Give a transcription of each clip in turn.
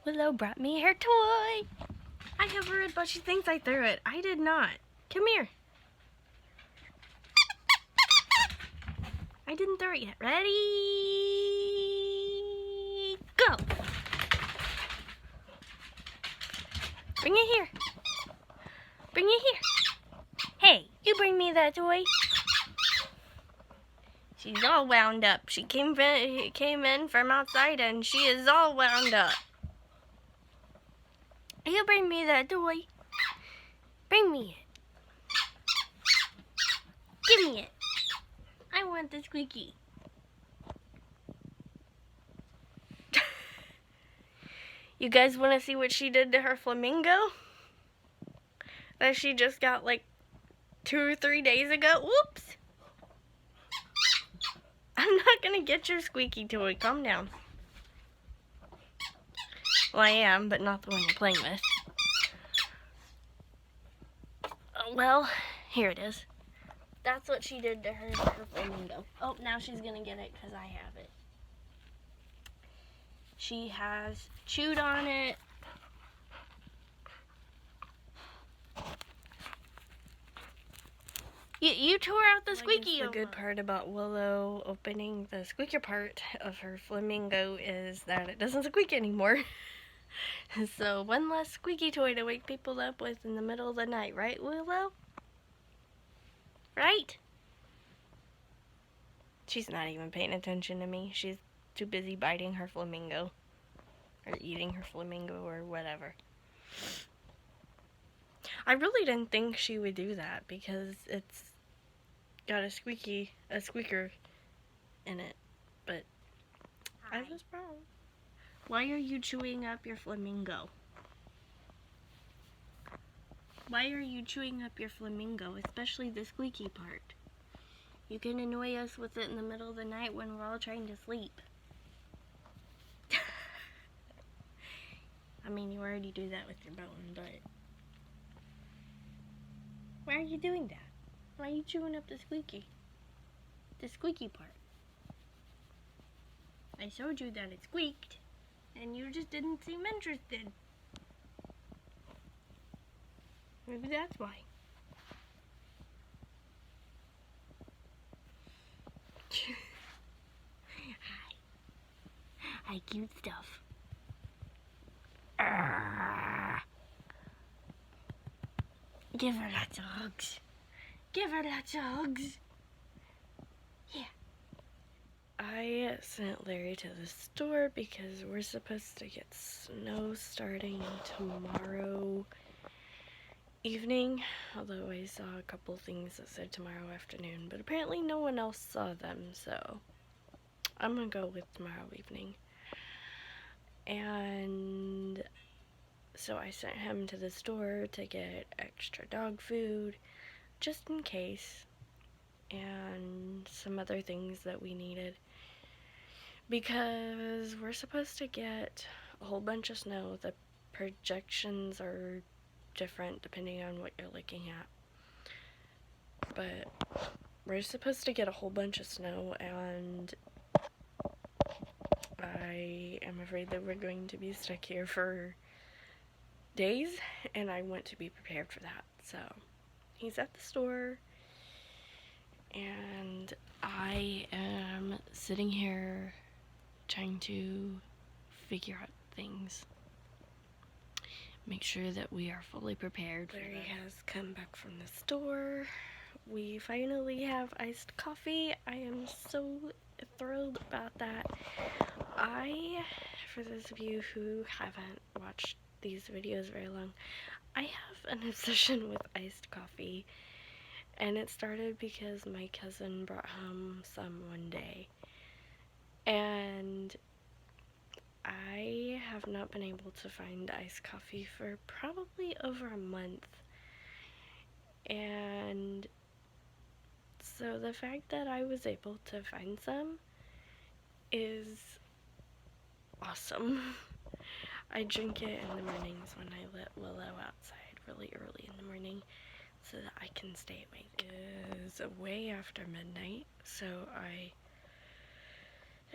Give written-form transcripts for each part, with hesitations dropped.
Willow brought me her toy. I have it, but she thinks I threw it. I did not. Come here. I didn't throw it yet. Ready? Go. Bring it here. Bring it here. Hey, you bring me that toy. She's all wound up. She came in from outside and she is all wound up. You bring me that toy. Bring me it. Give me it. I want the squeaky. You guys want to see what she did to her flamingo? That she just got like 2 or 3 days ago? Whoops! I'm not gonna get your squeaky toy. Calm down. Well, I am, but not the one you're playing with. Well, here it is. That's what she did to her flamingo. Oh, now she's gonna get it because I have it. She has chewed on it. You tore out the squeaky. The good part about Willow opening the squeaker part of her flamingo is that it doesn't squeak anymore. So one less squeaky toy to wake people up with in the middle of the night, right, Willow? Right? She's not even paying attention to me. She's too busy biting her flamingo. Or eating her flamingo or whatever. I really didn't think she would do that because it's got a squeaker in it. But I was wrong. Why are you chewing up your flamingo? Why are you chewing up your flamingo, especially the squeaky part? You can annoy us with it in the middle of the night when we're all trying to sleep. I mean, you already do that with your bone, but why are you doing that? Why are you chewing up the squeaky part? I showed you that it squeaked, and you just didn't seem interested. Maybe that's why. Hi, cute stuff. Give her lots of hugs. Give her lots of hugs. Yeah. I sent Larry to the store because we're supposed to get snow starting tomorrow evening. Although I saw a couple things that said tomorrow afternoon, but apparently no one else saw them, so I'm gonna go with tomorrow evening. And so I sent him to the store to get extra dog food, just in case, and some other things that we needed. Because we're supposed to get a whole bunch of snow. The projections are different depending on what you're looking at. But we're supposed to get a whole bunch of snow, and I am afraid that we're going to be stuck here for days, and I want to be prepared for that. So he's at the store, and I am sitting here trying to figure out things. Make sure that we are fully prepared. Larry has come back from the store. We finally have iced coffee. I am so thrilled about that. For those of you who haven't watched these videos very long, I have an obsession with iced coffee, and it started because my cousin brought home some one day, and I have not been able to find iced coffee for probably over a month. And so the fact that I was able to find some is awesome. I drink it in the mornings when I let Willow outside really early in the morning so that I can stay awake. It is way after midnight, so I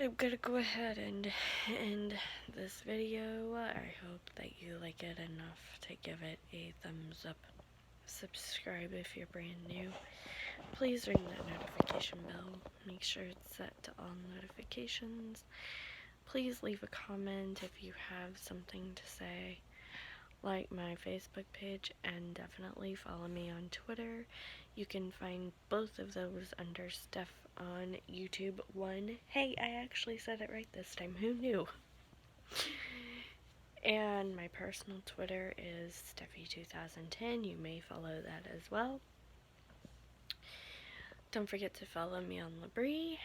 I'm gonna go ahead and end this video. I hope that you like it enough to give it a thumbs up. Subscribe if you're brand new. Please ring that notification bell. Make sure it's set to all notifications. Please leave a comment if you have something to say. Like my Facebook page, and definitely follow me on Twitter. You can find both of those under Stephieonyoutube 1. Hey, I actually said it right this time. Who knew? And my personal Twitter is Stephie2010. You may follow that as well. Don't forget to follow me on Labrie.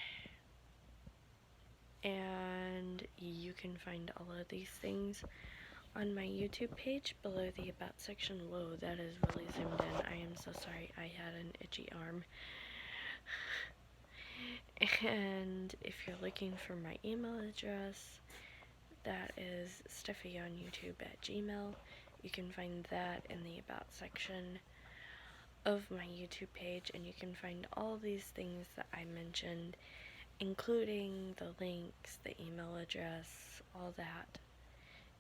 And you can find all of these things on my YouTube page below the About section. Whoa, that is really zoomed in. I am so sorry. I had an itchy arm. And if you're looking for my email address, that is Stephieonyoutube@gmail. You can find that in the About section of my YouTube page, and you can find all these things that I mentioned, including the links, the email address, all that,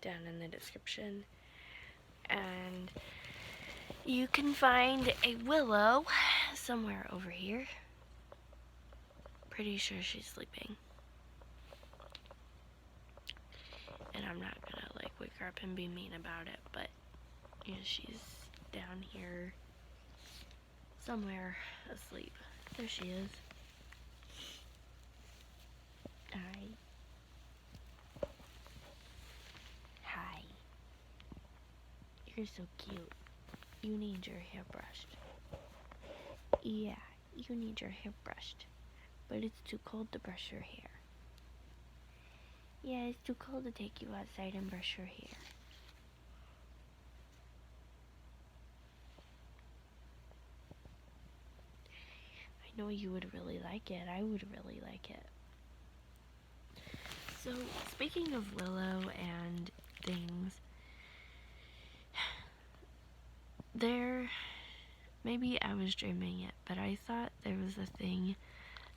down in the description. And you can find a willow somewhere over here. Pretty sure she's sleeping. And I'm not gonna like wake her up and be mean about it, but yeah, she's down here somewhere asleep. There she is. Hi. Hi. You're so cute. You need your hair brushed. Yeah, you need your hair brushed. But it's too cold to brush your hair. Yeah, it's too cold to take you outside and brush your hair. I know you would really like it. I would really like it. So, speaking of Willow and things, maybe I was dreaming it, but I thought there was a thing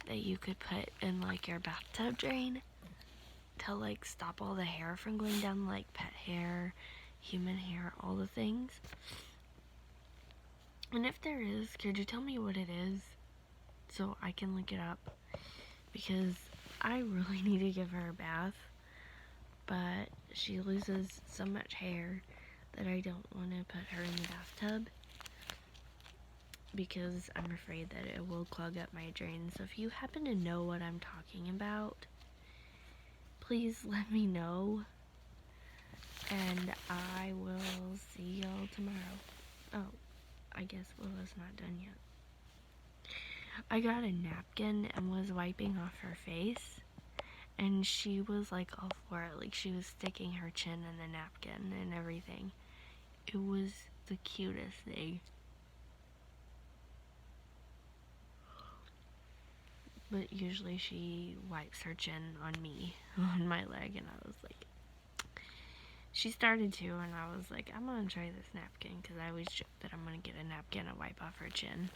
that you could put in like your bathtub drain to like stop all the hair from going down, like pet hair, human hair, all the things. And if there is, could you tell me what it is so I can look it up? Because I really need to give her a bath, but she loses so much hair that I don't want to put her in the bathtub because I'm afraid that it will clog up my drain. So if you happen to know what I'm talking about, please let me know, and I will see y'all tomorrow. Oh, I guess Willow's not done yet. I got a napkin and was wiping off her face, and she was like all for it. Like she was sticking her chin in the napkin and everything. It was the cutest thing. But usually she wipes her chin on me, on my leg, and I was like, she started to, and I was like, I'm gonna try this napkin, because I always joke that I'm gonna get a napkin and wipe off her chin.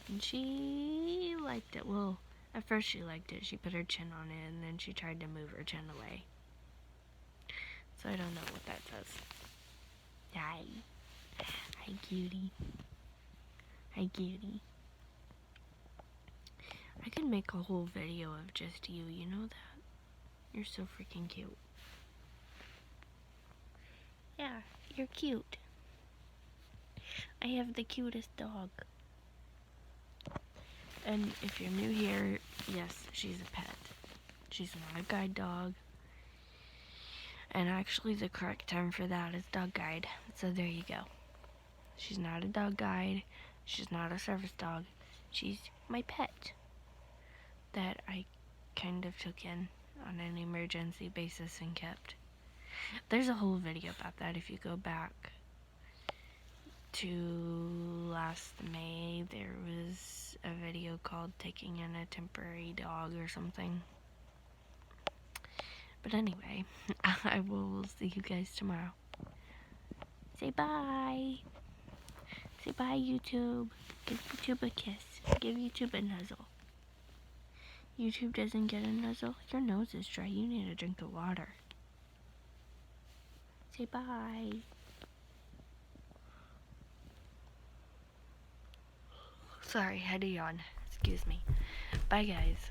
And she liked it. Well, at first she liked it. She put her chin on it, and then she tried to move her chin away. So I don't know what that says. Hi. Hi, cutie. Hi, cutie. I could make a whole video of just you, you know that? You're so freaking cute. Yeah, you're cute. I have the cutest dog. And if you're new here, yes, she's a pet. She's not a guide dog. And actually the correct term for that is dog guide. So there you go. She's not a dog guide. She's not a service dog. She's my pet that I kind of took in on an emergency basis and kept. There's a whole video about that. If you go back to last May, there was a video called Taking in a Temporary Dog or something. But anyway, I will see you guys tomorrow. Say bye. Say bye, YouTube. Give YouTube a kiss. Give YouTube a nuzzle. YouTube doesn't get a nuzzle. Your nose is dry. You need to drink the water. Say bye. Sorry, had to yawn. Excuse me. Bye, guys.